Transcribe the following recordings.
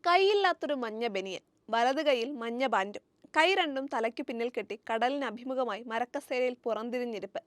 കൈയില്ലാത്തൊരു മഞ്ഞ ബനിയൻ, വലത് കൈയിൽ മഞ്ഞ ബാൻഡും, കൈ രണ്ടും തലയ്ക്കു പിന്നിൽ കെട്ടി കടലിന് അഭിമുഖമായി മരക്കസേരയിൽ പുറംതിരിഞ്ഞിരിപ്പ്.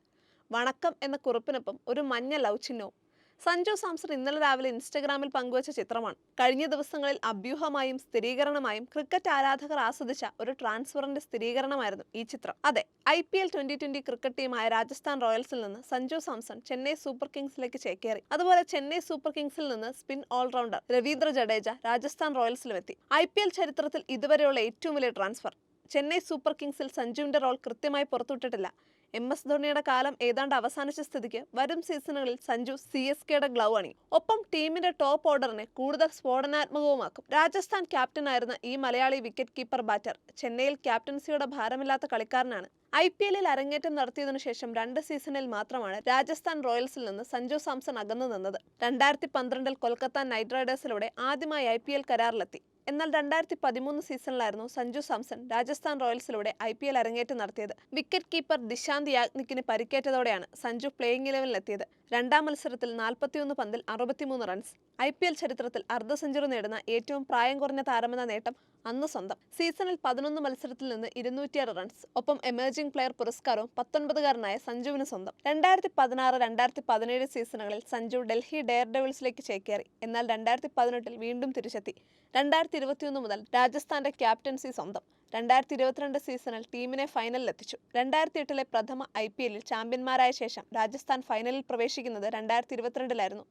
വണക്കം എന്ന കുറിപ്പിനൊപ്പം ഒരു മഞ്ഞ ലവ് ചിഹ്നവും. സഞ്ജു സാംസൺ ഇന്നലെ രാവിലെ ഇൻസ്റ്റഗ്രാമിൽ പങ്കുവച്ച ചിത്രമാണ്. കഴിഞ്ഞ ദിവസങ്ങളിൽ അഭ്യൂഹമായും സ്ഥിരീകരണമായും ക്രിക്കറ്റ് ആരാധകർ ആസ്വദിച്ച ഒരു ട്രാൻസ്ഫറിന്റെ സ്ഥിരീകരണമായിരുന്നു ഈ ചിത്രം. അതെ, IPL 2020 ക്രിക്കറ്റ് ടീമായ രാജസ്ഥാൻ റോയൽസിൽ നിന്ന് സഞ്ജു സാംസൺ ചെന്നൈ സൂപ്പർ കിങ്സിലേക്ക് ചേക്കേറി. അതുപോലെ ചെന്നൈ സൂപ്പർ കിങ്സിൽ നിന്ന് സ്പിൻ ഓൾറൗണ്ടർ രവീന്ദ്ര ജഡേജ രാജസ്ഥാൻ റോയൽസിലുമെത്തി. IPL ചരിത്രത്തിൽ ഇതുവരെയുള്ള ഏറ്റവും വലിയ ട്രാൻസ്ഫർ. ചെന്നൈ സൂപ്പർ കിങ്സിൽ സഞ്ജുവിന്റെ റോൾ കൃത്യമായി പുറത്തുവിട്ടിട്ടില്ല. MS ധോണിയുടെ കാലം ഏതാണ്ട് അവസാനിച്ച സ്ഥിതിക്ക് വരും സീസണുകളിൽ സഞ്ജു CSKയുടെ ഗ്ലൗ അണിയും. ഒപ്പം ടീമിന്റെ ടോപ്പ് ഓർഡറിനെ കൂടുതൽ സ്ഫോടനാത്മകവുമാക്കും. രാജസ്ഥാൻ ക്യാപ്റ്റനായിരുന്ന ഈ മലയാളി വിക്കറ്റ് കീപ്പർ ബാറ്റർ ചെന്നൈയിൽ ക്യാപ്റ്റൻസിയുടെ ഭാരമില്ലാത്ത കളിക്കാരനാണ്. IPLൽ അരങ്ങേറ്റം നടത്തിയതിനു ശേഷം 2 സീസണിൽ മാത്രമാണ് രാജസ്ഥാൻ റോയൽസിൽ നിന്ന് സഞ്ജു സാംസൺ അകന്നു നിന്നത്. 2012 കൊൽക്കത്ത നൈറ്റ് റൈഡേഴ്സിലൂടെ ആദ്യമായി IPL കരാറിലെത്തി. എന്നാൽ 2013 സീസണിലായിരുന്നു സഞ്ജു സാംസൺ രാജസ്ഥാൻ റോയൽസിലൂടെ IPL അരങ്ങേറ്റം നടത്തിയത്. വിക്കറ്റ് കീപ്പർ ദിശാന്ത് യാഗ്നിക്കിന് പരിക്കേറ്റതോടെയാണ് സഞ്ജു പ്ലേയിങ് 11-ലെത്തിയത്. രണ്ടാം മത്സരത്തിൽ 41 പന്തിൽ 63 റൺസ്. IPL ചരിത്രത്തിൽ അർദ്ധ സെഞ്ചുറി നേടുന്ന ഏറ്റവും പ്രായം കുറഞ്ഞ താരമെന്ന നേട്ടം അന്ന് സ്വന്തം. സീസണിൽ 11 മത്സരത്തിൽ നിന്ന് 206 റൺസ്. ഒപ്പം എമേർജിംഗ് പ്ലെയർ പുരസ്കാരവും 19-കാരനായ സഞ്ജുവിന് സ്വന്തം. 2016-2017 സീസണുകളിൽ സഞ്ജു ഡൽഹി ഡെയർ ഡെവിൾസിലേക്ക് ചേക്കേറി. എന്നാൽ 2018 വീണ്ടും തിരിച്ചെത്തി. 2021 മുതൽ രാജസ്ഥാന്റെ ക്യാപ്റ്റൻസി സ്വന്തം. 2022 സീസണിൽ ടീമിനെ ഫൈനലിലെത്തിച്ചു. 2008 പ്രഥമ IPLൽ ചാമ്പ്യന്മാരായ ശേഷം രാജസ്ഥാൻ ഫൈനലിൽ പ്രവേശിക്കുന്നത് 2022-ലായിരുന്നു.